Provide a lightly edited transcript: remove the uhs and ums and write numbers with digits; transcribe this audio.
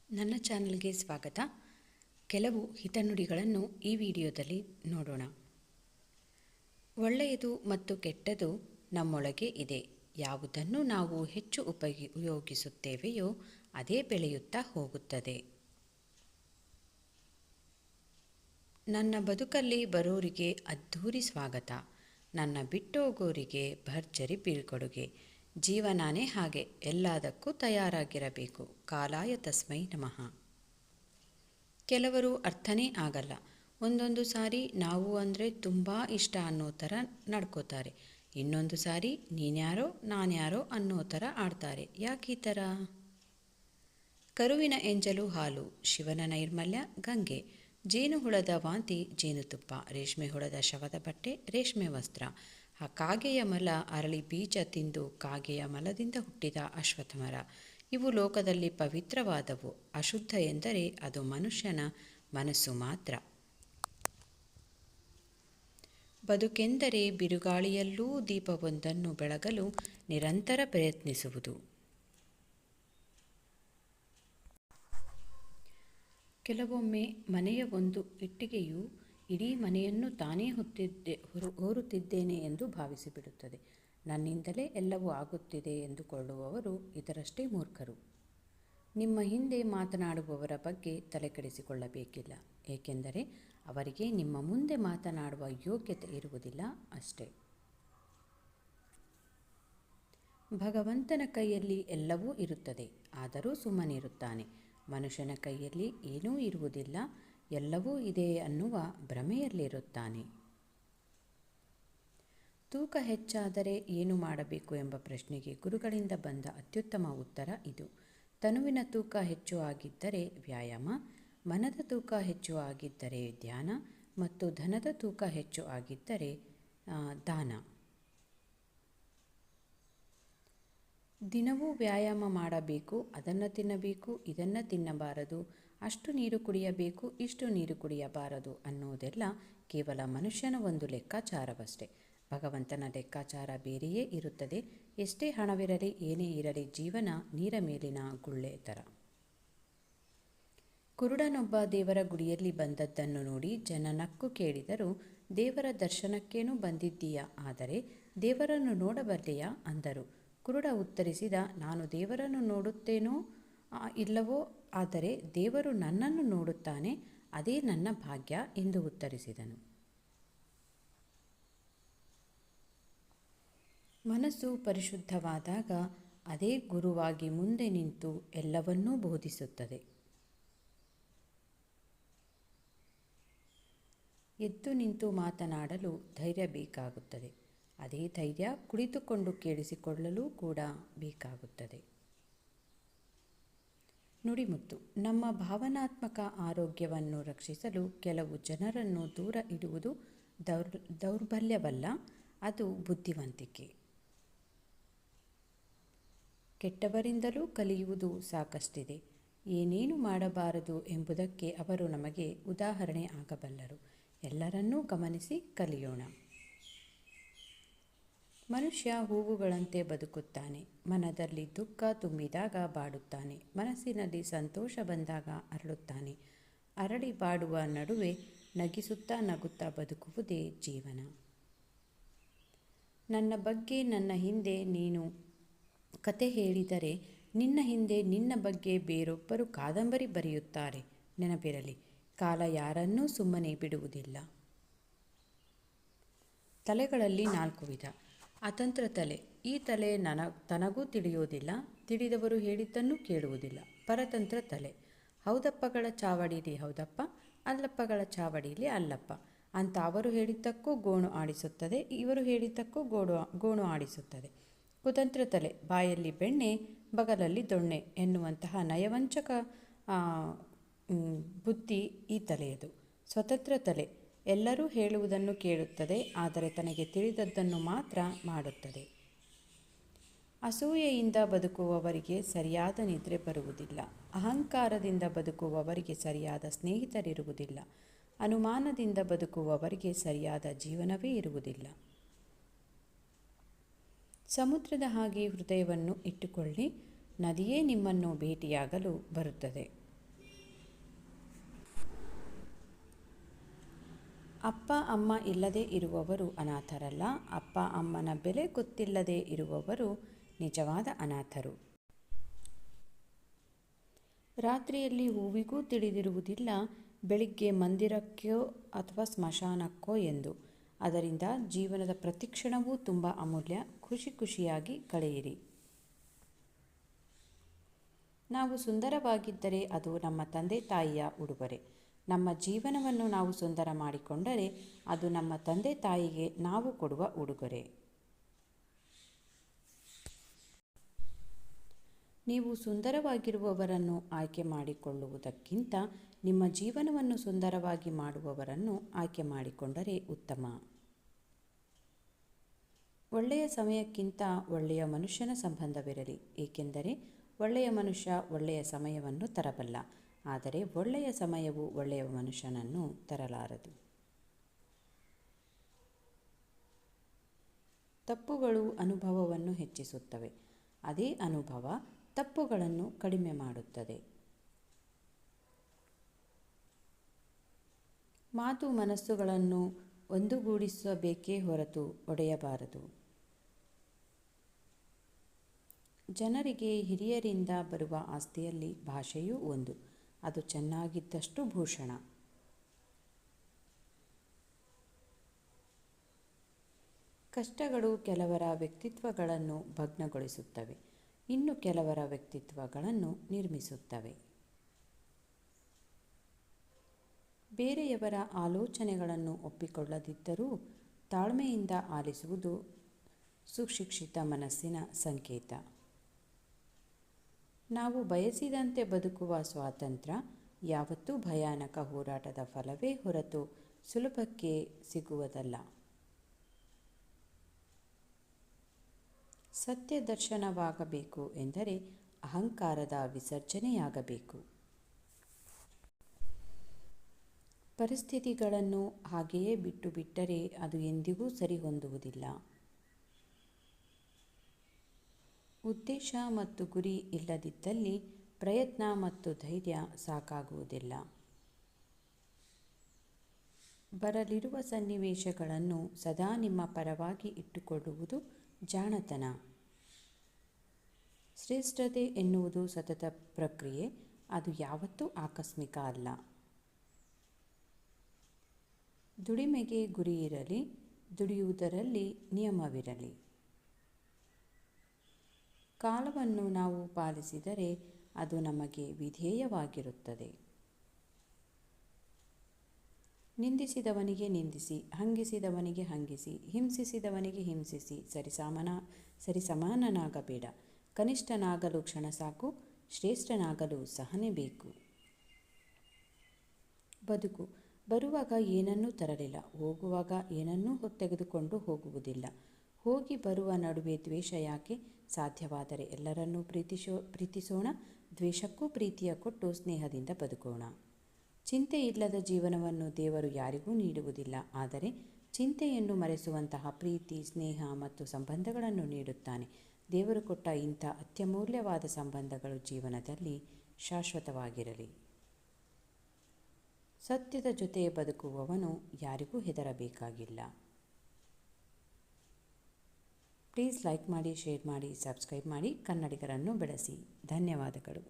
ನನ್ನ ಚಾನಲ್ಗೆ ಸ್ವಾಗತ. ಕೆಲವು ಹಿತನುಡಿಗಳನ್ನು ಈ ವಿಡಿಯೋದಲ್ಲಿ ನೋಡೋಣ. ಒಳ್ಳೆಯದು ಮತ್ತು ಕೆಟ್ಟದು ನಮ್ಮೊಳಗೆ ಇದೆ. ಯಾವುದನ್ನು ನಾವು ಹೆಚ್ಚು ಉಪಯೋಗಿಸುತ್ತೇವೆಯೋ ಅದೇ ಬೆಳೆಯುತ್ತಾ ಹೋಗುತ್ತದೆ. ನನ್ನ ಬದುಕಲ್ಲಿ ಬರೋರಿಗೆ ಅದ್ಧೂರಿ ಸ್ವಾಗತ, ನನ್ನ ಬಿಟ್ಟೋಗೋರಿಗೆ ಭರ್ಜರಿ ಬೀಳ್ಕೊಡುಗೆ. ಜೀವನಾನೇ ಹಾಗೆ, ಎಲ್ಲದಕ್ಕೂ ತಯಾರಾಗಿರಬೇಕು. ಕಾಲಾಯ ತಸ್ಮೈ ನಮಃ. ಕೆಲವರು ಅರ್ಥನೇ ಆಗಲ್ಲ. ಒಂದೊಂದು ಸಾರಿ ನಾವು ಅಂದರೆ ತುಂಬ ಇಷ್ಟ ಅನ್ನೋ ಥರ ನಡ್ಕೋತಾರೆ. ಇನ್ನೊಂದು ಸಾರಿ ನೀನ್ಯಾರೋ ನಾನ್ಯಾರೋ ಅನ್ನೋ ಥರ ಆಡ್ತಾರೆ. ಯಾಕೆ ಈ ಥರ? ಕರುವಿನ ಎಂಜಲು ಹಾಲು, ಶಿವನ ನೈರ್ಮಲ್ಯ ಗಂಗೆ, ಜೇನುಹುಳದ ವಾಂತಿ ಜೇನುತುಪ್ಪ, ರೇಷ್ಮೆ ಹುಳದ ಶವದ ಬಟ್ಟೆ ರೇಷ್ಮೆ ವಸ್ತ್ರ, ಆ ಕಾಗೆಯ ಮಲ ಅರಳಿ ಬೀಜ ತಿಂದು ಕಾಗೆಯ ಮಲದಿಂದ ಹುಟ್ಟಿದ ಅಶ್ವತ್ಥ ಮರ, ಇವು ಲೋಕದಲ್ಲಿ ಪವಿತ್ರವಾದವು. ಅಶುದ್ಧ ಎಂದರೆ ಅದು ಮನುಷ್ಯನ ಮನಸ್ಸು ಮಾತ್ರ. ಬದುಕೆಂದರೆ ಬಿರುಗಾಳಿಯಲ್ಲೂ ದೀಪವೊಂದನ್ನು ಬೆಳಗಲು ನಿರಂತರ ಪ್ರಯತ್ನಿಸುವುದು. ಕೆಲವೊಮ್ಮೆ ಮನೆಯ ಒಂದು ಇಟ್ಟಿಗೆಯು ಇಡೀ ಮನೆಯನ್ನು ತಾನೇ ಹೊರುತ್ತಿದ್ದೇನೆ ಎಂದು ಭಾವಿಸಿಬಿಡುತ್ತದೆ. ನನ್ನಿಂದಲೇ ಎಲ್ಲವೂ ಆಗುತ್ತಿದೆ ಎಂದುಕೊಳ್ಳುವವರು ಇದರಷ್ಟೇ ಮೂರ್ಖರು. ನಿಮ್ಮ ಹಿಂದೆ ಮಾತನಾಡುವವರ ಬಗ್ಗೆ ತಲೆಕೆಡಿಸಿಕೊಳ್ಳಬೇಕಿಲ್ಲ. ಏಕೆಂದರೆ ಅವರಿಗೆ ನಿಮ್ಮ ಮುಂದೆ ಮಾತನಾಡುವ ಯೋಗ್ಯತೆ ಇರುವುದಿಲ್ಲ ಅಷ್ಟೇ. ಭಗವಂತನ ಕೈಯಲ್ಲಿ ಎಲ್ಲವೂ ಇರುತ್ತದೆ, ಆದರೂ ಸುಮ್ಮನಿರುತ್ತಾನೆ. ಮನುಷ್ಯನ ಕೈಯಲ್ಲಿ ಏನೂ ಇರುವುದಿಲ್ಲ, ಎಲ್ಲವೂ ಇದೆ ಅನ್ನುವ ಭ್ರಮೆಯಲ್ಲಿರುತ್ತಾನೆ. ತೂಕ ಹೆಚ್ಚಾದರೆ ಏನು ಮಾಡಬೇಕು ಎಂಬ ಪ್ರಶ್ನೆಗೆ ಗುರುಗಳಿಂದ ಬಂದ ಅತ್ಯುತ್ತಮ ಉತ್ತರ ಇದು. ತನುವಿನ ತೂಕ ಹೆಚ್ಚು ಆಗಿದ್ದರೆ ವ್ಯಾಯಾಮ, ಮನದ ತೂಕ ಹೆಚ್ಚು ಆಗಿದ್ದರೆ ಧ್ಯಾನ ಮತ್ತು ಧನದ ತೂಕ ಹೆಚ್ಚು ಆಗಿದ್ದರೆ ದಾನ. ದಿನವೂ ವ್ಯಾಯಾಮ ಮಾಡಬೇಕು, ಅದನ್ನು ತಿನ್ನಬೇಕು, ಇದನ್ನು ತಿನ್ನಬಾರದು, ಅಷ್ಟು ನೀರು ಕುಡಿಯಬೇಕು, ಇಷ್ಟು ನೀರು ಕುಡಿಯಬಾರದು ಅನ್ನೋದೆಲ್ಲ ಕೇವಲ ಮನುಷ್ಯನ ಒಂದು ಲೆಕ್ಕಾಚಾರವಷ್ಟೇ. ಭಗವಂತನ ಲೆಕ್ಕಾಚಾರ ಬೇರೆಯೇ ಇರುತ್ತದೆ. ಎಷ್ಟೇ ಹಣವಿರಲಿ ಏನೇ ಇರಲಿ ಜೀವನ ನೀರ ಮೇಲಿನ ಗುಳ್ಳೆ ಥರ. ಕುರುಡನೊಬ್ಬ ದೇವರ ಗುಡಿಯಲ್ಲಿ ಬಂದದ್ದನ್ನು ನೋಡಿ ಜನ ನಕ್ಕು ಕೇಳಿದರು, ದೇವರ ದರ್ಶನಕ್ಕೇನೂ ಬಂದಿದ್ದೀಯಾ, ಆದರೆ ದೇವರನ್ನು ನೋಡಬಲ್ಲೆಯಾ ಅಂದರು. ಕುರುಡ ಉತ್ತರಿಸಿದ, ನಾನು ದೇವರನ್ನು ನೋಡುತ್ತೇನೋ ಇಲ್ಲವೋ, ಆದರೆ ದೇವರು ನನ್ನನ್ನು ನೋಡುತ್ತಾನೆ, ಅದೇ ನನ್ನ ಭಾಗ್ಯ ಎಂದು ಉತ್ತರಿಸಿದನು. ಮನಸ್ಸು ಪರಿಶುದ್ಧವಾದಾಗ ಅದೇ ಗುರುವಾಗಿ ಮುಂದೆ ನಿಂತು ಎಲ್ಲವನ್ನೂ ಬೋಧಿಸುತ್ತದೆ. ಎದ್ದು ನಿಂತು ಮಾತನಾಡಲು ಧೈರ್ಯ ಬೇಕಾಗುತ್ತದೆ. ಅದೇ ಧೈರ್ಯ ಕುಳಿತುಕೊಂಡು ಕೇಳಿಸಿಕೊಳ್ಳಲು ಕೂಡ ಬೇಕಾಗುತ್ತದೆ. ನುಡಿಮುತ್ತು. ನಮ್ಮ ಭಾವನಾತ್ಮಕ ಆರೋಗ್ಯವನ್ನು ರಕ್ಷಿಸಲು ಕೆಲವು ಜನರನ್ನು ದೂರ ಇಡುವುದು ದೌರ್ಬಲ್ಯವಲ್ಲ, ಅದು ಬುದ್ಧಿವಂತಿಕೆ. ಕೆಟ್ಟವರಿಂದಲೂ ಕಲಿಯುವುದು ಸಾಕಷ್ಟಿದೆ. ಏನೇನು ಮಾಡಬಾರದು ಎಂಬುದಕ್ಕೆ ಅವರು ನಮಗೆ ಉದಾಹರಣೆ ಆಗಬಲ್ಲರು. ಎಲ್ಲರನ್ನೂ ಗಮನಿಸಿ ಕಲಿಯೋಣ. ಮನುಷ್ಯ ಹೂವುಗಳಂತೆ ಬದುಕುತ್ತಾನೆ. ಮನದಲ್ಲಿ ದುಃಖ ತುಂಬಿದಾಗ ಬಾಡುತ್ತಾನೆ, ಮನಸ್ಸಿನಲ್ಲಿ ಸಂತೋಷ ಬಂದಾಗ ಅರಳುತ್ತಾನೆ. ಅರಳಿ ಬಾಡುವ ನಡುವೆ ನಗಿಸುತ್ತಾ ನಗುತ್ತಾ ಬದುಕುವುದೇ ಜೀವನ. ನನ್ನ ಬಗ್ಗೆ ನನ್ನ ಹಿಂದೆ ನೀನು ಕತೆ ಹೇಳಿದರೆ ನಿನ್ನ ಹಿಂದೆ ನಿನ್ನ ಬಗ್ಗೆ ಬೇರೊಬ್ಬರು ಕಾದಂಬರಿ ಬರೆಯುತ್ತಾರೆ. ನೆನಪಿರಲಿ, ಕಾಲ ಯಾರನ್ನೂ ಸುಮ್ಮನೆ ಬಿಡುವುದಿಲ್ಲ. ತಲೆಗಳಲ್ಲಿ 4 ವಿಧ. ಅತಂತ್ರ ತಲೆ. ಈ ತಲೆ ತನಗೂ ತಿಳಿಯೋದಿಲ್ಲ, ತಿಳಿದವರು ಹೇಳಿದ್ದನ್ನು ಕೇಳುವುದಿಲ್ಲ. ಪರತಂತ್ರ ತಲೆ. ಹೌದಪ್ಪಗಳ ಚಾವಡಿಲಿ ಹೌದಪ್ಪ, ಅಲ್ಲಪ್ಪಗಳ ಚಾವಡಿಲಿ ಅಲ್ಲಪ್ಪ ಅಂತ ಅವರು ಹೇಳಿದ್ದಕ್ಕೂ ಗೋಣು ಆಡಿಸುತ್ತದೆ, ಇವರು ಹೇಳಿದ್ದಕ್ಕೂ ಗೋಣು ಆಡಿಸುತ್ತದೆ. ಕುತಂತ್ರ ತಲೆ. ಬಾಯಲ್ಲಿ ಬೆಣ್ಣೆ ಬಗಲಲ್ಲಿ ದೊಣ್ಣೆ ಎನ್ನುವಂತಹ ನಯವಂಚಕ ಬುದ್ಧಿ ಈ ತಲೆಯದು. ಸ್ವತಂತ್ರ ತಲೆ. ಎಲ್ಲರೂ ಹೇಳುವುದನ್ನು ಕೇಳುತ್ತದೆ, ಆದರೆ ತನಗೆ ತಿಳಿದದ್ದನ್ನು ಮಾತ್ರ ಮಾಡುತ್ತದೆ. ಅಸೂಯೆಯಿಂದ ಬದುಕುವವರಿಗೆ ಸರಿಯಾದ ನಿದ್ರೆ ಬರುವುದಿಲ್ಲ. ಅಹಂಕಾರದಿಂದ ಬದುಕುವವರಿಗೆ ಸರಿಯಾದ ಸ್ನೇಹಿತರಿರುವುದಿಲ್ಲ. ಅನುಮಾನದಿಂದ ಬದುಕುವವರಿಗೆ ಸರಿಯಾದ ಜೀವನವೇ ಇರುವುದಿಲ್ಲ. ಸಮುದ್ರದ ಹಾಗೆ ಹೃದಯವನ್ನು ಇಟ್ಟುಕೊಳ್ಳಿ, ನದಿಯೇ ನಿಮ್ಮನ್ನು ಭೇಟಿಯಾಗಲು ಬರುತ್ತದೆ. ಅಪ್ಪ ಅಮ್ಮ ಇಲ್ಲದೆ ಇರುವವರು ಅನಾಥರಲ್ಲ, ಅಪ್ಪ ಅಮ್ಮನ ಬೆಲೆ ಗೊತ್ತಿಲ್ಲದೆ ಇರುವವರು ನಿಜವಾದ ಅನಾಥರು. ರಾತ್ರಿಯಲ್ಲಿ ಹೂವಿಗೂ ತಿಳಿದಿರುವುದಿಲ್ಲ ಬೆಳಿಗ್ಗೆ ಮಂದಿರಕ್ಕೋ ಅಥವಾ ಸ್ಮಶಾನಕ್ಕೋ ಎಂದು. ಅದರಿಂದ ಜೀವನದ ಪ್ರತಿಕ್ಷಣವೂ ತುಂಬ ಅಮೂಲ್ಯ. ಖುಷಿ ಖುಷಿಯಾಗಿ ಕಳೆಯಿರಿ. ನಾವು ಸುಂದರವಾಗಿದ್ದರೆ ಅದು ನಮ್ಮ ತಂದೆ ತಾಯಿಯ ಉಡುಗೊರೆ. ನಮ್ಮ ಜೀವನವನ್ನು ನಾವು ಸುಂದರ ಮಾಡಿಕೊಂಡರೆ ಅದು ನಮ್ಮ ತಂದೆ ತಾಯಿಗೆ ನಾವು ಕೊಡುವ ಉಡುಗೊರೆ. ನೀವು ಸುಂದರವಾಗಿರುವವರನ್ನು ಆಯ್ಕೆ ಮಾಡಿಕೊಳ್ಳುವುದಕ್ಕಿಂತ ನಿಮ್ಮ ಜೀವನವನ್ನು ಸುಂದರವಾಗಿ ಮಾಡುವವರನ್ನು ಆಯ್ಕೆ ಮಾಡಿಕೊಂಡರೆ ಉತ್ತಮ. ಒಳ್ಳೆಯ ಸಮಯಕ್ಕಿಂತ ಒಳ್ಳೆಯ ಮನುಷ್ಯನ ಸಂಬಂಧವಿರಲಿ, ಏಕೆಂದರೆ ಒಳ್ಳೆಯ ಮನುಷ್ಯ ಒಳ್ಳೆಯ ಸಮಯವನ್ನು ತರಬಲ್ಲ, ಆದರೆ ಒಳ್ಳೆಯ ಸಮಯವು ಒಳ್ಳೆಯ ಮನುಷ್ಯನನ್ನು ತರಲಾರದು. ತಪ್ಪುಗಳು ಅನುಭವವನ್ನು ಹೆಚ್ಚಿಸುತ್ತವೆ, ಅದೇ ಅನುಭವ ತಪ್ಪುಗಳನ್ನು ಕಡಿಮೆ ಮಾಡುತ್ತದೆ. ಮಾತು ಮನಸ್ಸುಗಳನ್ನು ಒಂದುಗೂಡಿಸಬೇಕೇ ಹೊರತು ಒಡೆಯಬಾರದು. ಜನರಿಗೆ ಹಿರಿಯರಿಂದ ಬರುವ ಆಸ್ತಿಯಲ್ಲಿ ಭಾಷೆಯೂ ಒಂದು. ಅದು ಚೆನ್ನಾಗಿದ್ದಷ್ಟು ಭೂಷಣ. ಕಷ್ಟಗಳು ಕೆಲವರ ವ್ಯಕ್ತಿತ್ವಗಳನ್ನು ಭಗ್ನಗೊಳಿಸುತ್ತವೆ, ಇನ್ನು ಕೆಲವರ ವ್ಯಕ್ತಿತ್ವಗಳನ್ನು ನಿರ್ಮಿಸುತ್ತವೆ. ಬೇರೆಯವರ ಆಲೋಚನೆಗಳನ್ನು ಒಪ್ಪಿಕೊಳ್ಳದಿದ್ದರೂ ತಾಳ್ಮೆಯಿಂದ ಆಲಿಸುವುದು ಸುಶಿಕ್ಷಿತ ಮನಸ್ಸಿನ ಸಂಕೇತ. ನಾವು ಬಯಸಿದಂತೆ ಬದುಕುವ ಸ್ವಾತಂತ್ರ್ಯ ಯಾವತ್ತೂ ಭಯಾನಕ ಹೋರಾಟದ ಫಲವೇ ಹೊರತು ಸುಲಭಕ್ಕೆ ಸಿಗುವುದಲ್ಲ. ಸತ್ಯ ದರ್ಶನವಾಗಬೇಕು ಎಂದರೆ ಅಹಂಕಾರದ ವಿಸರ್ಜನೆಯಾಗಬೇಕು. ಪರಿಸ್ಥಿತಿಗಳನ್ನು ಹಾಗೆಯೇ ಬಿಟ್ಟು ಬಿಟ್ಟರೆ ಅದು ಎಂದಿಗೂ ಸರಿಹೊಂದುವುದಿಲ್ಲ. ಉದ್ದೇಶ ಮತ್ತು ಗುರಿ ಇಲ್ಲದಿದ್ದಲ್ಲಿ ಪ್ರಯತ್ನ ಮತ್ತು ಧೈರ್ಯ ಸಾಕಾಗುವುದಿಲ್ಲ. ಬರಲಿರುವ ಸನ್ನಿವೇಶಗಳನ್ನು ಸದಾ ನಿಮ್ಮ ಪರವಾಗಿ ಇಟ್ಟುಕೊಳ್ಳುವುದು ಜಾಣತನ. ಶ್ರೇಷ್ಠತೆ ಎನ್ನುವುದು ಸತತ ಪ್ರಕ್ರಿಯೆ, ಅದು ಯಾವತ್ತೂ ಆಕಸ್ಮಿಕ ಅಲ್ಲ. ದುಡಿಮೆಗೆ ಗುರಿ ಇರಲಿ, ದುಡಿಯುವುದರಲ್ಲಿ ನಿಯಮವಿರಲಿ. ಕಾಲವನ್ನು ನಾವು ಪಾಲಿಸಿದರೆ ಅದು ನಮಗೆ ವಿಧೇಯವಾಗಿರುತ್ತದೆ. ನಿಂದಿಸಿದವನಿಗೆ ನಿಂದಿಸಿ, ಹಂಗಿಸಿದವನಿಗೆ ಹಂಗಿಸಿ, ಹಿಂಸಿಸಿದವನಿಗೆ ಹಿಂಸಿಸಿ ಸರಿಸಮಾನನಾಗಬೇಡ. ಕನಿಷ್ಠನಾಗಲು ಕ್ಷಣ ಸಾಕು, ಶ್ರೇಷ್ಠನಾಗಲು ಸಹನೆ ಬೇಕು. ಬದುಕು ಬರುವಾಗ ಏನನ್ನೂ ತರಲಿಲ್ಲ, ಹೋಗುವಾಗ ಏನನ್ನೂ ತೆಗೆದುಕೊಂಡು ಹೋಗುವುದಿಲ್ಲ. ಹೋಗಿ ಬರುವ ನಡುವೆ ದ್ವೇಷ ಯಾಕೆ? ಸಾಧ್ಯವಾದರೆ ಎಲ್ಲರನ್ನೂ ಪ್ರೀತಿಸೋಣ, ದ್ವೇಷಕ್ಕೂ ಪ್ರೀತಿಯ ಕೊಟ್ಟು ಸ್ನೇಹದಿಂದ ಬದುಕೋಣ. ಚಿಂತೆ ಇಲ್ಲದ ಜೀವನವನ್ನು ದೇವರು ಯಾರಿಗೂ ನೀಡುವುದಿಲ್ಲ, ಆದರೆ ಚಿಂತೆಯನ್ನು ಮರೆಸುವಂತಹ ಪ್ರೀತಿ, ಸ್ನೇಹ ಮತ್ತು ಸಂಬಂಧಗಳನ್ನು ನೀಡುತ್ತಾನೆ. ದೇವರು ಕೊಟ್ಟ ಇಂಥ ಅತ್ಯಮೂಲ್ಯವಾದ ಸಂಬಂಧಗಳು ಜೀವನದಲ್ಲಿ ಶಾಶ್ವತವಾಗಿರಲಿ. ಸತ್ಯದ ಜೊತೆ ಬದುಕುವವನು ಯಾರಿಗೂ ಹೆದರಬೇಕಾಗಿಲ್ಲ. ಪ್ಲೀಸ್ ಲೈಕ್ ಮಾಡಿ, ಶೇರ್ ಮಾಡಿ, ಸಬ್ಸ್ಕ್ರೈಬ್ ಮಾಡಿ. ಕನ್ನಡಿಗರನ್ನು ಬೆಳೆಸಿ. ಧನ್ಯವಾದಗಳು.